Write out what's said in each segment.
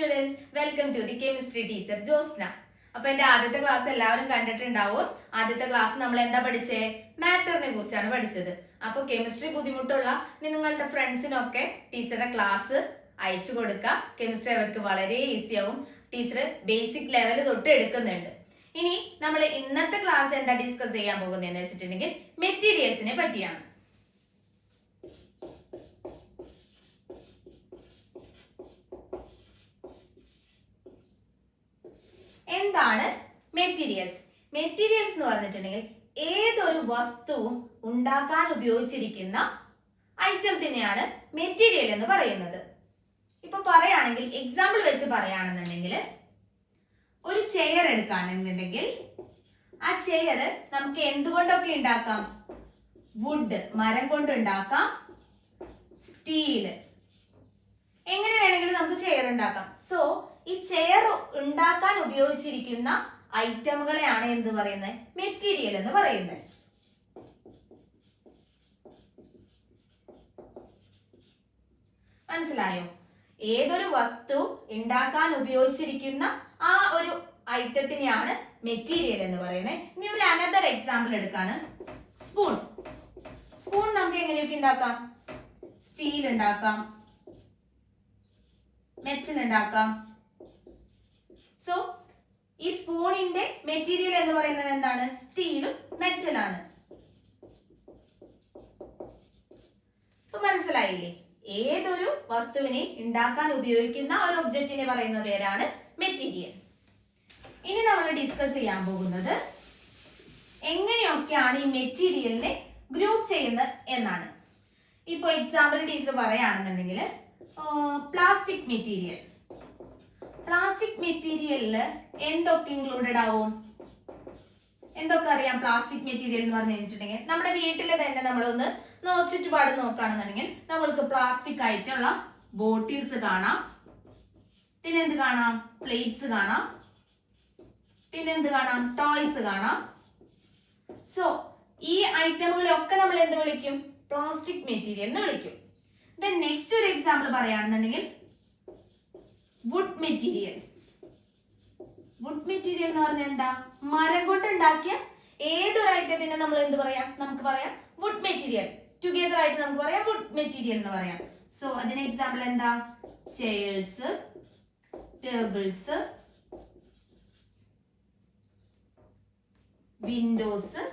Students, welcome to the chemistry teacher Josna. അപ്പൊ എന്റെ ആദ്യത്തെ ക്ലാസ് എല്ലാവരും കണ്ടിട്ടുണ്ടാവും. ആദ്യത്തെ ക്ലാസ് നമ്മൾ എന്താ പഠിച്ചേ? മാറ്ററിനെ കുറിച്ചാണ് പഠിച്ചത്. അപ്പൊ കെമിസ്ട്രി ബുദ്ധിമുട്ടുള്ള നിങ്ങളുടെ ഫ്രണ്ട്സിനൊക്കെ ടീച്ചറുടെ ക്ലാസ് അയച്ചു കൊടുക്കുക. കെമിസ്ട്രി അവർക്ക് വളരെ ഈസി ആവും. ടീച്ചർ ബേസിക് ലെവൽ തൊട്ട് എടുക്കുന്നുണ്ട്. ഇനി നമ്മൾ ഇന്നത്തെ ക്ലാസ് എന്താ ഡിസ്കസ് ചെയ്യാൻ പോകുന്നതെന്ന് വെച്ചിട്ടുണ്ടെങ്കിൽ മെറ്റീരിയൽസിനെ പറ്റിയാണ്. എന്താണ് മെറ്റീരിയൽസ്? മെറ്റീരിയൽസ് എന്ന് പറഞ്ഞിട്ടുണ്ടെങ്കിൽ ഏതൊരു വസ്തുവും ഉണ്ടാക്കാൻ ഉപയോഗിച്ചിരിക്കുന്ന ഐറ്റത്തിനെയാണ് മെറ്റീരിയൽ എന്ന് പറയുന്നത്. ഇപ്പൊ പറയുകയാണെങ്കിൽ എക്സാമ്പിൾ വെച്ച് പറയുകയാണെന്നുണ്ടെങ്കിൽ ഒരു ചെയർ എടുക്കുകയാണെന്നുണ്ടെങ്കിൽ ആ ചെയർ നമുക്ക് എന്തുകൊണ്ടൊക്കെ ഉണ്ടാക്കാം? വുഡ്, മരം കൊണ്ട് ഉണ്ടാക്കാം, സ്റ്റീല്, എങ്ങനെ വേണമെങ്കിലും നമുക്ക് ചെയർ ഉണ്ടാക്കാം. സോ ഈ ചെയർ ഉണ്ടാക്കാൻ ഉപയോഗിച്ചിരിക്കുന്ന ഐറ്റമുകളെയാണ് എന്ത് പറയുന്നത്? മെറ്റീരിയൽ എന്ന് പറയുന്നത്. മനസ്സിലായോ? ഏതൊരു വസ്തു ഉണ്ടാക്കാൻ ഉപയോഗിച്ചിരിക്കുന്ന ആ ഒരു ഐറ്റത്തിനെയാണ് മെറ്റീരിയൽ എന്ന് പറയുന്നത്. ഇനി ഒരു അനദർ എക്സാമ്പിൾ എടുക്കാണ്. സ്പൂൺ. സ്പൂൺ നമുക്ക് എങ്ങനെയൊക്കെ ഉണ്ടാക്കാം? സ്റ്റീൽ ഉണ്ടാക്കാം, മെറ്റൽ ഉണ്ടാക്കാം. സോ ഈ സ്പൂണിന്റെ മെറ്റീരിയൽ എന്ന് പറയുന്നത് എന്താണ്? സ്റ്റീലും മെറ്റലാണ്. ഇപ്പൊ മനസ്സിലായില്ലേ? ഏതൊരു വസ്തുവിനെ ഉണ്ടാക്കാൻ ഉപയോഗിക്കുന്ന ഒരു ഒബ്ജക്റ്റിനെ പറയുന്ന പേരാണ് മെറ്റീരിയൽ. ഇനി നമ്മൾ ഡിസ്കസ് ചെയ്യാൻ പോകുന്നത് എങ്ങനെയൊക്കെയാണ് ഈ മെറ്റീരിയലിനെ ഗ്രൂപ്പ് ചെയ്യുന്നത് എന്നാണ്. ഇപ്പൊ എക്സാമ്പിൾ ടീച്ചർ പറയുകയാണെന്നുണ്ടെങ്കിൽ പ്ലാസ്റ്റിക് മെറ്റീരിയൽ. പ്ലാസ്റ്റിക് മെറ്റീരിയലില് എന്തൊക്കെ ഇൻക്ലൂഡഡ് ആവും? എന്തൊക്കെ അറിയാം? പ്ലാസ്റ്റിക് മെറ്റീരിയൽ എന്ന് പറഞ്ഞു കഴിഞ്ഞിട്ടുണ്ടെങ്കിൽ നമ്മുടെ വീട്ടിൽ തന്നെ നമ്മളൊന്ന് ചുറ്റുപാട് നോക്കുകയാണെന്നുണ്ടെങ്കിൽ നമ്മൾക്ക് പ്ലാസ്റ്റിക് ആയിട്ടുള്ള ബോട്ടിൽസ് കാണാം, പിന്നെ എന്ത് കാണാം? പ്ലേറ്റ്സ് കാണാം, പിന്നെ എന്ത് കാണാം? ടോയ്സ് കാണാം. സോ ഈ ഐറ്റമുകളെയൊക്കെ നമ്മൾ എന്ത് വിളിക്കും? പ്ലാസ്റ്റിക് മെറ്റീരിയൽ എന്ന് വിളിക്കും. ദെൻ നെക്സ്റ്റ് ഒരു എക്സാമ്പിൾ പറയുകയാണെന്നുണ്ടെങ്കിൽ വുഡ് മെറ്റീരിയൽ. വുഡ് മെറ്റീരിയൽ എന്ന് പറഞ്ഞാൽ എന്താ? മരം കൊണ്ട് ഉണ്ടാക്കിയ ഏതൊരു ഐറ്റത്തിനെ നമ്മൾ എന്ത് പറയാം? നമുക്ക് പറയാം വുഡ് മെറ്റീരിയൽ. ടുഗെദർ ആയിട്ട് നമുക്ക് പറയാം വുഡ് മെറ്റീരിയൽ എന്ന് പറയാം. സോ അതിന് എക്സാമ്പിൾ എന്താ? Chairs, tables, Windows.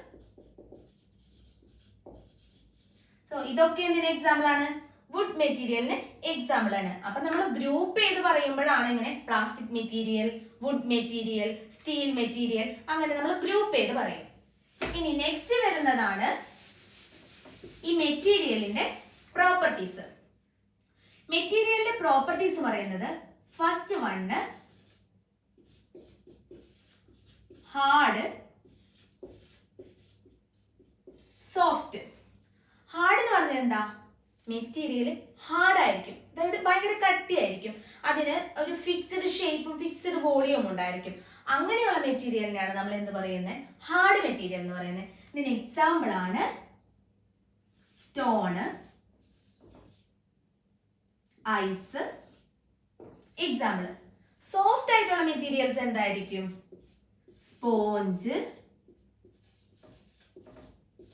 സോ ഇതൊക്കെ എന്തിന് എക്സാമ്പിൾ ആണ്? വുഡ് മെറ്റീരിയലിന് എക്സാമ്പിൾ ആണ്. അപ്പൊ നമ്മൾ ഗ്രൂപ്പ് ചെയ്ത് പറയുമ്പോഴാണ് ഇങ്ങനെ plastic material, wood material, steel material, അങ്ങനെ നമ്മൾ ഗ്രൂപ്പ് ചെയ്ത് പറയും. ഇനി നെക്സ്റ്റ് വരുന്നതാണ് ഈ മെറ്റീരിയലിന്റെ പ്രോപ്പർട്ടീസ്. മെറ്റീരിയലിന്റെ പ്രോപ്പർട്ടീസ് പറയുന്നത് first one hard, soft. Hard എന്ന് പറഞ്ഞാൽ എന്താ? മെറ്റീരിയൽ ഹാർഡ് ആയിരിക്കും, അതായത് ഭയങ്കര കട്ടിയായിരിക്കും, അതിന് ഒരു ഫിക്സ്ഡ് ഷേപ്പും ഫിക്സ്ഡ് വോളിയവും ഉണ്ടായിരിക്കും. അങ്ങനെയുള്ള മെറ്റീരിയലിനെയാണ് നമ്മൾ എന്ത് പറയുന്നത്? ഹാർഡ് മെറ്റീരിയൽ എന്ന് പറയുന്നത്. ഇതിന് എക്സാമ്പിൾ ആണ് സ്റ്റോണ്, ഐസ്. എക്സാമ്പിൾ. സോഫ്റ്റ് ആയിട്ടുള്ള മെറ്റീരിയൽസ് എന്തായിരിക്കും? സ്പോഞ്ച്,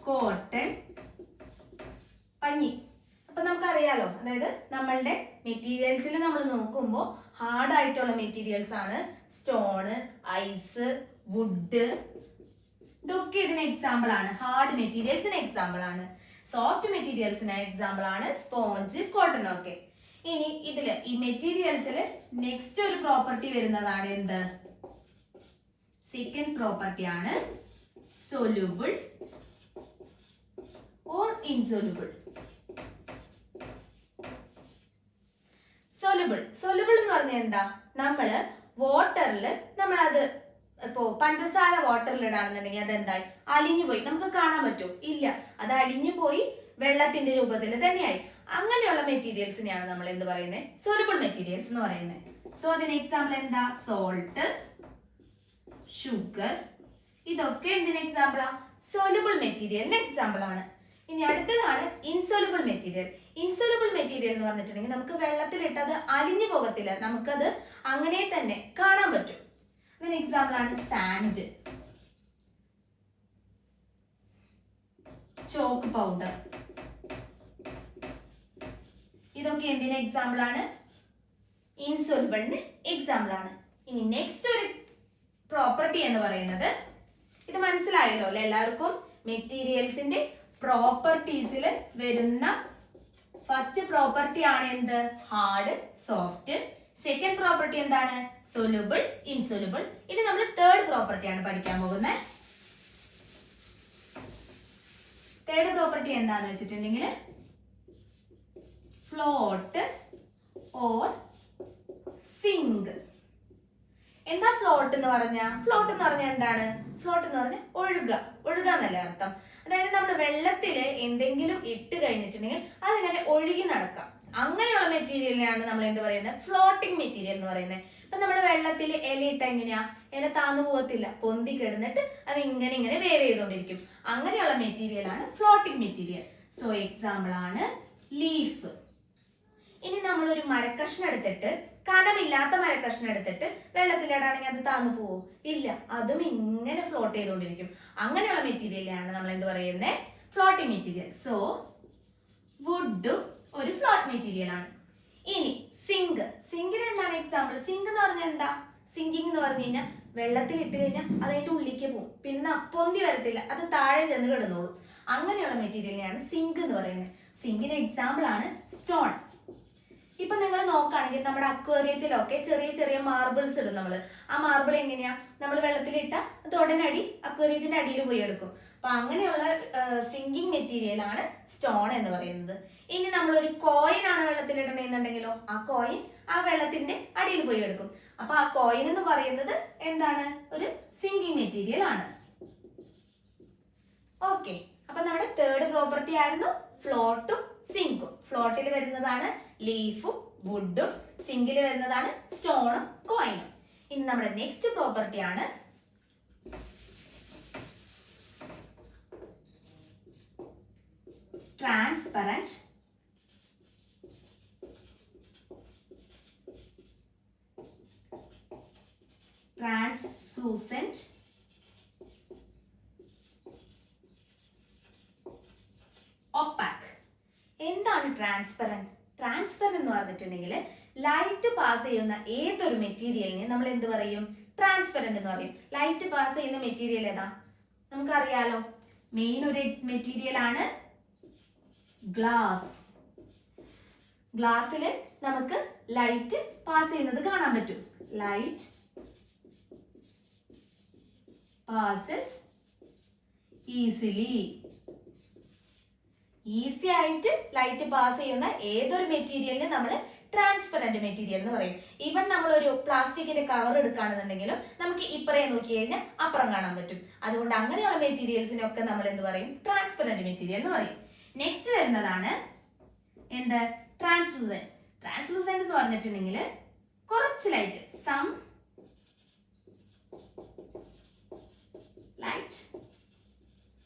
കോട്ടൺ, പഞ്ഞി. അപ്പൊ നമുക്കറിയാലോ, അതായത് നമ്മളുടെ മെറ്റീരിയൽസിൽ നമ്മൾ നോക്കുമ്പോൾ ഹാർഡ് ആയിട്ടുള്ള മെറ്റീരിയൽസ് ആണ് സ്റ്റോണ്, ഐസ്, വുഡ്. ഇതൊക്കെ ഇതിന് എക്സാമ്പിൾ ആണ്. ഹാർഡ് മെറ്റീരിയൽസിന് എക്സാമ്പിൾ ആണ്. സോഫ്റ്റ് മെറ്റീരിയൽസിന് എക്സാമ്പിൾ ആണ് സ്പോഞ്ച്, കോട്ടൺ ഒക്കെ. ഇനി ഇതില് ഈ മെറ്റീരിയൽസിൽ നെക്സ്റ്റ് ഒരു പ്രോപ്പർട്ടി വരുന്നതാണ് എന്ത്? സെക്കൻഡ് പ്രോപ്പർട്ടി ആണ് സൊല്യൂബിൾ ഓർ ഇൻസൊല്യൂബിൾ. സൊല്യൂബിൾ എന്ന് പറഞ്ഞാൽ എന്താ? നമ്മള് വാട്ടറിൽ നമ്മളത് ഇപ്പോ പഞ്ചസാര വാട്ടറിൽ ഇടാണെന്നുണ്ടെങ്കിൽ അതെന്തായി? അലിഞ്ഞു പോയി. നമുക്ക് കാണാൻ പറ്റുമോ? ഇല്ല. അത് അലിഞ്ഞു പോയി വെള്ളത്തിന്റെ രൂപത്തിൽ തന്നെയായി. അങ്ങനെയുള്ള മെറ്റീരിയൽസിനെയാണ് നമ്മൾ എന്ത് പറയുന്നത്? സൊല്യൂബിൾ മെറ്റീരിയൽസ് എന്ന് പറയുന്നത്. സോ അതിന് എക്സാമ്പിൾ എന്താ? Salt, sugar. ഇതൊക്കെ എന്തിന് എക്സാമ്പിളാ? സൊല്യൂബിൾ മെറ്റീരിയലിന് എക്സാമ്പിൾ ആണ്. ഇനി അടുത്തതാണ് ഇൻസോലുബിൾ മെറ്റീരിയൽ. ഇൻസോലുബിൾ മെറ്റീരിയൽ എന്ന് പറഞ്ഞിട്ടുണ്ടെങ്കിൽ നമുക്ക് വെള്ളത്തിലിട്ട് അത് അലിഞ്ഞു പോകത്തില്ല, നമുക്കത് അങ്ങനെ തന്നെ കാണാൻ പറ്റും. അതിന് എക്സാമ്പിൾ ആണ് സാൻഡ്, ചോക്ക് പൗഡർ. ഇതൊക്കെ എന്തിന് എക്സാമ്പിൾ ആണ്? ഇൻസോലുബിളിന് എക്സാമ്പിൾ ആണ്. ഇനി നെക്സ്റ്റ് ഒരു പ്രോപ്പർട്ടി എന്ന് പറയുന്നത്, ഇത് മനസ്സിലായല്ലോ അല്ലെ എല്ലാവർക്കും? മെറ്റീരിയൽസിന്റെ പ്രോപ്പർട്ടീസിൽ വരുന്ന ഫസ്റ്റ് പ്രോപ്പർട്ടി ആണ് എന്ത്? Hard, soft. സെക്കൻഡ് പ്രോപ്പർട്ടി എന്താണ്? Soluble, insoluble. ഇനി നമ്മൾ തേർഡ് പ്രോപ്പർട്ടിയാണ് പഠിക്കാൻ പോകുന്നത്. തേർഡ് പ്രോപ്പർട്ടി എന്താന്ന് വെച്ചിട്ടുണ്ടെങ്കിൽ ഫ്ലോട്ട് ഓർ സിങ്ക്. എന്താ ഫ്ലോട്ട് എന്ന് പറഞ്ഞാൽ? ഫ്ലോട്ട് എന്ന് പറഞ്ഞാൽ എന്താണ്? ഫ്ലോട്ട് എന്ന് പറഞ്ഞാൽ ഒഴുക, ഒഴുക എന്നല്ലേ അർത്ഥം. അതായത് നമ്മൾ വെള്ളത്തിൽ എന്തെങ്കിലും ഇട്ട് കഴിഞ്ഞിട്ടുണ്ടെങ്കിൽ അതിങ്ങനെ ഒഴുകി നടക്കാം. അങ്ങനെയുള്ള മെറ്റീരിയലിനാണ് നമ്മൾ എന്ത് പറയുന്നത്? ഫ്ലോട്ടിംഗ് മെറ്റീരിയൽ എന്ന് പറയുന്നത്. ഇപ്പൊ നമ്മൾ വെള്ളത്തിൽ ഇല ഇട്ട എങ്ങനെയാ? ഇല താന്നു പോകത്തില്ല, പൊന്തി കിടന്നിട്ട് അത് ഇങ്ങനെ ഇങ്ങനെ വേവ് ചെയ്തുകൊണ്ടിരിക്കും. അങ്ങനെയുള്ള മെറ്റീരിയൽ ആണ് ഫ്ലോട്ടിംഗ് മെറ്റീരിയൽ. സോ എക്സാമ്പിൾ ആണ് ലീഫ്. ഇനി നമ്മൾ ഒരു മരക്കഷ്ണം എടുത്തിട്ട്, കനമില്ലാത്ത മരക്കഷ്ണം എടുത്തിട്ട് വെള്ളത്തിലിടാണെങ്കിൽ അത് താന്നു പോവോ? ഇല്ല, അതും ഇങ്ങനെ ഫ്ലോട്ട് ചെയ്തുകൊണ്ടിരിക്കും. അങ്ങനെയുള്ള മെറ്റീരിയലാണ് നമ്മൾ എന്ത് പറയുന്നത്? Floating material. സോ വുഡും ഒരു ഫ്ലോട്ട് മെറ്റീരിയൽ ആണ്. ഇനി സിങ്ക്. സിങ്കിന് എന്താണ് എക്സാമ്പിൾ? സിങ്ക് എന്ന് പറഞ്ഞാൽ എന്താ? സിങ്കിങ് എന്ന് പറഞ്ഞു കഴിഞ്ഞാൽ വെള്ളത്തിൽ ഇട്ട് കഴിഞ്ഞാൽ അത് അതിന്റെ ഉള്ളിലേക്ക് പോകും, പിന്നെ പൊന്തി വരത്തില്ല, അത് താഴെ ചെന്ന് കിടന്നോളും. അങ്ങനെയുള്ള മെറ്റീരിയലിനെയാണ് സിങ്ക് എന്ന് പറയുന്നത്. സിങ്കിന് എക്സാമ്പിൾ ആണ് സ്റ്റോൺ. ഇപ്പൊ നിങ്ങൾ നോക്കുകയാണെങ്കിൽ നമ്മുടെ അക്വേറിയത്തിലൊക്കെ ചെറിയ ചെറിയ മാർബിൾസ് ഇടും നമ്മള്. ആ മാർബിൾ എങ്ങനെയാ? നമ്മൾ വെള്ളത്തിലിട്ട അത് ഉടനടി അക്വേറിയത്തിന്റെ അടിയിൽ പോയി എടുക്കും. അപ്പൊ അങ്ങനെയുള്ള സിങ്കിങ് മെറ്റീരിയൽ ആണ് സ്റ്റോൺ എന്ന് പറയുന്നത്. ഇനി നമ്മളൊരു കോയിൻ ആണ് വെള്ളത്തിലിടണമെന്നുണ്ടെങ്കിലോ ആ കോയിൻ ആ വെള്ളത്തിന്റെ അടിയിൽ പോയി എടുക്കും. അപ്പൊ ആ കോയിൻ എന്ന് പറയുന്നത് എന്താണ്? ഒരു സിങ്കിങ് മെറ്റീരിയൽ ആണ്. ഓക്കെ, അപ്പൊ നമ്മുടെ തേർഡ് പ്രോപ്പർട്ടി ആയിരുന്നു ഫ്ലോട്ടും സിങ്കും. ഫ്ലോട്ടിൽ വരുന്നതാണ് ലീഫും വുഡും, സിങ്കിൽ വരുന്നതാണ് സ്റ്റോണും കോയിനും. ഇനി നമ്മുടെ നെക്സ്റ്റ് പ്രോപ്പർട്ടി ആണ് ട്രാൻസ്പെറന്റ്, ട്രാൻസ്ലൂസെന്റ്, ഒപ്പാക്. എന്താണ് ട്രാൻസ്പെറന്റ്? ട്രാൻസ്പെറന്റ് എന്ന് പറഞ്ഞിട്ടുണ്ടെങ്കിൽ ലൈറ്റ് പാസ് ചെയ്യുന്ന ഏതൊരു മെറ്റീരിയലിനെ നമ്മൾ എന്ത് പറയും? ട്രാൻസ്പെറന്റ് എന്ന് പറയും. ലൈറ്റ് പാസ് ചെയ്യുന്ന മെറ്റീരിയൽ ഏതാ? നമുക്കറിയാലോ, മെയിൻ ഒരു മെറ്റീരിയൽ ആണ് ഗ്ലാസ്. ഗ്ലാസ്സിൽ നമുക്ക് ലൈറ്റ് പാസ് ചെയ്യുന്നത് കാണാൻ പറ്റും. Light passes easily. ഈസി ആയിട്ട് ലൈറ്റ് പാസ് ചെയ്യുന്ന ഏതൊരു മെറ്റീരിയലിനെ നമ്മൾ ട്രാൻസ്പെറന്റ് മെറ്റീരിയൽ എന്ന് പറയും. ഈവൻ നമ്മളൊരു പ്ലാസ്റ്റിക്കിന്റെ കവർ എടുക്കുകയാണെന്നുണ്ടെങ്കിലും നമുക്ക് ഇപ്പറേ നോക്കി കഴിഞ്ഞാൽ അപ്പുറം കാണാൻ പറ്റും. അതുകൊണ്ട് അങ്ങനെയുള്ള മെറ്റീരിയൽസിനൊക്കെ നമ്മൾ എന്ത് പറയും? ട്രാൻസ്പെറന്റ് മെറ്റീരിയൽ എന്ന് പറയും. നെക്സ്റ്റ് വരുന്നതാണ് എന്ത്? ട്രാൻസ്ലൂസെന്റ്. ട്രാൻസ്ലൂസെന്റ് എന്ന് പറഞ്ഞിട്ടുണ്ടെങ്കിൽ കുറച്ച് ലൈറ്റ്, സം ലൈറ്റ്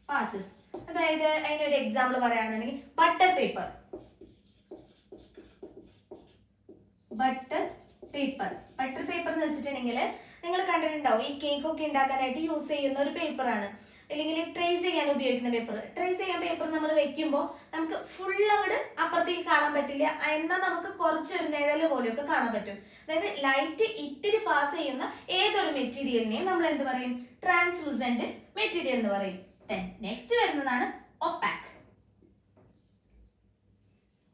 പാസസ്. അതായത് അതിനൊരു എക്സാമ്പിൾ പറയുകയാണെന്നുണ്ടെങ്കിൽ ബട്ടർ പേപ്പർ. ബട്ടർ പേപ്പർ എന്ന് വെച്ചിട്ടുണ്ടെങ്കിൽ നിങ്ങൾ കണ്ടിട്ടുണ്ടാവും, ഈ കേക്ക് ഒക്കെ ഉണ്ടാക്കാനായിട്ട് യൂസ് ചെയ്യുന്ന ഒരു പേപ്പറാണ്. അല്ലെങ്കിൽ ട്രേസ് ചെയ്യാൻ ഉപയോഗിക്കുന്ന പേപ്പർ. ട്രേസ് ചെയ്യാൻ പേപ്പർ നമ്മൾ വെക്കുമ്പോൾ നമുക്ക് ഫുൾ അങ്ങോട്ട് അപ്പുറത്തേക്ക് കാണാൻ പറ്റില്ല, എന്നാൽ നമുക്ക് കുറച്ചൊരു നിഴല് പോലെയൊക്കെ കാണാൻ പറ്റും. അതായത് ലൈറ്റ് ഇത്തിരി പാസ് ചെയ്യുന്ന ഏതൊരു മെറ്റീരിയലിനെയും നമ്മൾ എന്ത് പറയും? ട്രാൻസ്ലൂസെന്റ് മെറ്റീരിയൽ എന്ന് പറയും. നെക്സ്റ്റ് വരുന്നതാണ് ഒപ്പാക്.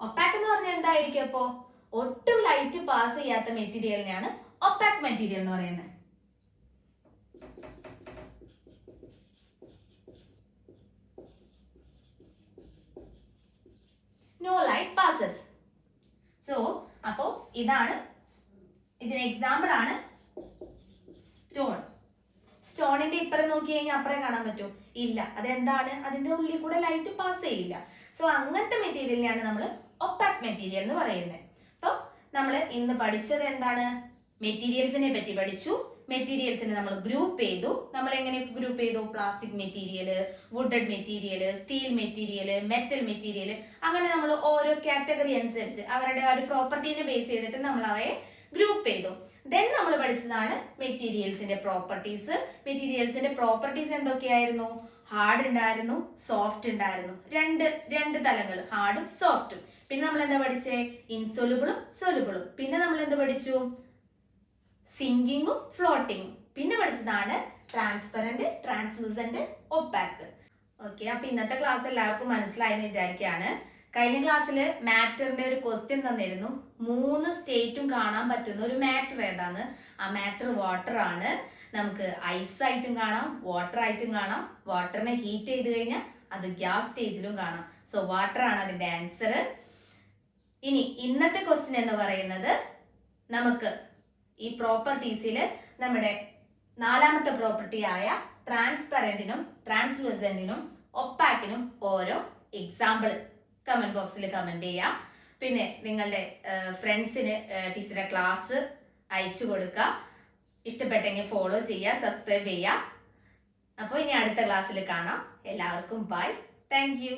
ഒപ്പാക് എന്ന് പറഞ്ഞാൽ എന്തായിരിക്കും? അപ്പോ ഒട്ടും ലൈറ്റ് പാസ് ചെയ്യാത്ത മെറ്റീരിയലിനെയാണ് ഒപ്പാക് മെറ്റീരിയൽ എന്ന് പറയുന്നത്. No light passes. സോ അപ്പോ ഇതാണ്, ഇതിന് എക്സാമ്പിൾ ആണ് സ്റ്റോൺ. സ്റ്റോണിന്റെ ഇപ്പുറം നോക്കി കഴിഞ്ഞാൽ അപ്പുറം കാണാൻ പറ്റുമോ? ഇല്ല. അതെന്താണ്? അതിന്റെ ഉള്ളിൽ കൂടെ ലൈറ്റ് പാസ് ചെയ്യില്ല. സോ അങ്ങനത്തെ മെറ്റീരിയലിനെയാണ് നമ്മൾ ഒപ്പാക് മെറ്റീരിയൽ എന്ന് പറയുന്നത്. അപ്പോൾ നമ്മൾ ഇന്ന് പഠിച്ചത് എന്താണ്? മെറ്റീരിയൽസിനെ പറ്റി പഠിച്ചു. മെറ്റീരിയൽസിനെ നമ്മൾ ഗ്രൂപ്പ് ചെയ്തു. നമ്മൾ എങ്ങനെ ഗ്രൂപ്പ് ചെയ്തു? Plastic material, wooded material, steel material, metal material, അങ്ങനെ നമ്മൾ ഓരോ കാറ്റഗറി അനുസരിച്ച് അവരുടെ ആ ഒരു പ്രോപ്പർട്ടീനെ ബേസ് ചെയ്തിട്ട് നമ്മൾ അവയെ ഗ്രൂപ്പ് ചെയ്തു. ദെൻ നമ്മൾ പഠിച്ചതാണ് മെറ്റീരിയൽസിന്റെ പ്രോപ്പർട്ടീസ്. മെറ്റീരിയൽസിന്റെ പ്രോപ്പർട്ടീസ് എന്തൊക്കെയായിരുന്നു? ഹാർഡ് ഉണ്ടായിരുന്നു, സോഫ്റ്റ് ഉണ്ടായിരുന്നു. രണ്ട് തലങ്ങൾ, ഹാർഡും സോഫ്റ്റും. പിന്നെ നമ്മൾ എന്താ പഠിച്ചേ? ഇൻസൊലുബിളും സൊലുബിളും. പിന്നെ നമ്മൾ എന്ത് പഠിച്ചു? സിങ്കിങ്ങും ഫ്ലോട്ടിങ്ങും. പിന്നെ പഠിച്ചതാണ് ട്രാൻസ്പെറന്റ്, ട്രാൻസ്ലൂസന്റ്, ഒപ്പാക്ക്. ഓക്കെ, അപ്പൊ ഇന്നത്തെ ക്ലാസ് എല്ലാവർക്കും മനസ്സിലായെന്ന് വിചാരിക്കുകയാണ്. കഴിഞ്ഞ ക്ലാസ്സിൽ മാറ്ററിന്റെ ഒരു ക്വസ്റ്റ്യൻ തന്നിരുന്നു. 3 സ്റ്റേറ്റും കാണാൻ പറ്റുന്ന ഒരു മാറ്റർ ഏതാണ്? ആ മാറ്റർ വാട്ടർ ആണ്. നമുക്ക് ഐസ് ആയിട്ടും കാണാം, വാട്ടർ ആയിട്ടും കാണാം. വാട്ടറിനെ ഹീറ്റ് ചെയ്ത് കഴിഞ്ഞാൽ അത് ഗ്യാസ് സ്റ്റേജിലും കാണാം. സോ വാട്ടർ ആണ് അതിന്റെ ആൻസർ. ഇനി ഇന്നത്തെ ക്വസ്റ്റ്യൻ എന്ന് പറയുന്നത്, നമുക്ക് ഈ പ്രോപ്പർട്ടീസിൽ നമ്മുടെ 4ാമത്തെ പ്രോപ്പർട്ടി ആയ ട്രാൻസ്പെറന്റിനും, ട്രാൻസ്ലൂസന്റിനും, ഒപ്പാക്കിനും ഓരോ എക്സാമ്പിൾ കമന്റ് ബോക്സിൽ കമന്റ് ചെയ്യാം. പിന്നെ നിങ്ങളുടെ ഫ്രണ്ട്സിന് ടീച്ചറുടെ ക്ലാസ് അയച്ചു കൊടുക്കുക. ഇഷ്ടപ്പെട്ടെങ്കിൽ ഫോളോ ചെയ്യുക, സബ്സ്ക്രൈബ് ചെയ്യുക. അപ്പോൾ ഇനി അടുത്ത ക്ലാസ്സിൽ കാണാം. എല്ലാവർക്കും ബൈ. Thank you.